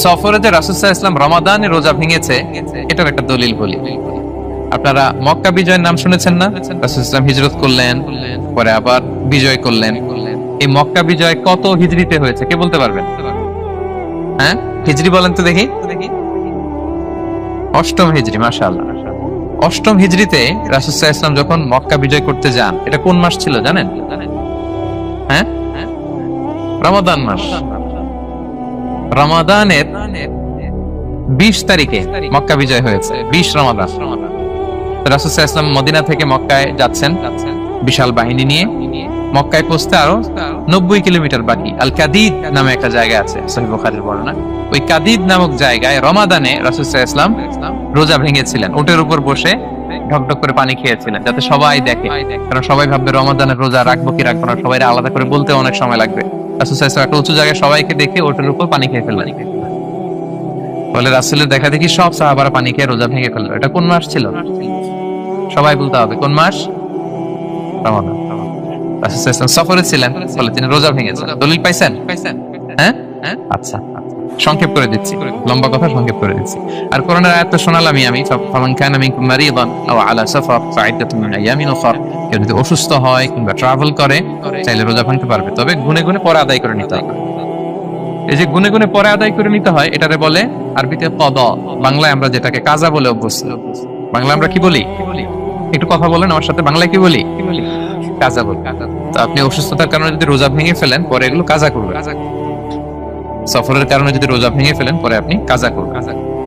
সফরে যে রাসূল সাল্লাল্লাহু আলাইহি ওয়াসাল্লাম রমাদানে রোজা ভেঙেছে, এটার একটা দলিল বলি। আপনারা মক্কা বিজয়ের নাম শুনেছেন না? রাসূল সাল্লাল্লাহু আলাইহি ওয়াসাল্লাম হিজরত করলেন, পরে আবার বিজয় করলেন। এই মক্কা বিজয় কত হিজরিতে হয়েছে কে বলতে পারবেন? হ্যাঁ, হিজরি বলেন তো দেখি। অষ্টম হিজরি, মাশাআল্লাহ। অষ্টম হিজরিতে রাসূল সাল্লাল্লাহু আলাইহি ওয়াসাল্লাম যখন মক্কা বিজয় করতে যান, এটা কোন মাস ছিল জানেন? হ্যাঁ, রমাদান মাস। রমাদানের 20 তারিখে মক্কা বিজয় হয়েছে, 20 রমাদান। রাসূল সাল্লাল্লাহু আলাইহি ওয়াসাল্লাম মদিনা থেকে মক্কায় যাচ্ছেন বিশাল বাহিনী নিয়ে। মক্কায় পৌঁছতে আরো 90 কিলোমিটার বাকি। আল কাদিদ নামে একটা জায়গা আছে, সহিহ বুখারীর বর্ণনা। ওই কাদিদ নামক জায়গায় রমাদানে রাসূল সাল্লাল্লাহু আলাইহি ওয়াসাল্লাম রোজা ভেঙেছিলেন, উটের উপর বসে ঢকঢক করে পানি খেয়েছিলেন, যাতে সবাই দেখে। কারণ সবাই ভাববে রমাদানের রোজা রাখবো কি রাখবো না, সবাই আলাদা করে বলতে অনেক সময় লাগবে। রাসূল সাল্লাল্লাহু আলাইহি ওয়াসাল্লাম একটা উঁচু জায়গায় সবাইকে দেখে উটের উপর পানি খেয়ে ফেললেন। বলে রাসূলের দেখা দেখি সব সাহাবারা পানি খেয়ে রোজা ভেঙে ফেললো। এটা কোন মাস ছিল? সবাই বলতে হবে কোন মাস? রমাদান। রাসূল সাল্লাল্লাহু আলাইহি ওয়াসাল্লাম সফরে ছিলেন, ফলে তিনি রোজা ভেঙেছেন। দলিল পাইছেন? হ্যাঁ, আচ্ছা, সংক্ষেপ করে দিচ্ছি, লম্বা কথা সংক্ষেপ করে দিচ্ছি। আর কোরআনের আয়াত তো শোনালামই আমি। ফামান কানা মিনকুম মারিদান আও আলা সাফার ফাইদাতুন মিন আইয়ামিন উখরা। কেউ যদি অসুস্থ হয় কিংবা ট্রাভেল করে, চাইলে রোজা ভাঙতে পারবে, তবে গুনে গুনে পরে আদায় করে নিতে হবে। এই যে গুনে গুনে পরে আদায় করে নিতে হয়, এটারে বলে আরবিতে কদা। বাংলায় আমরা যেটাকে কাজা বলে অভ্যস্ত। বাংলা আমরা কি বলি? একটু কথা বলেন আমার সাথে, বাংলায় কি বলি? কাজা বলি। তো আপনি অসুস্থতার কারণে যদি রোজা ভেঙে ফেলেন, পরে এগুলো কাজা করবেন। সফরের কারণে যদি রোজা ভেঙে ফেলেন, পরে আপনি কাজা করবেন।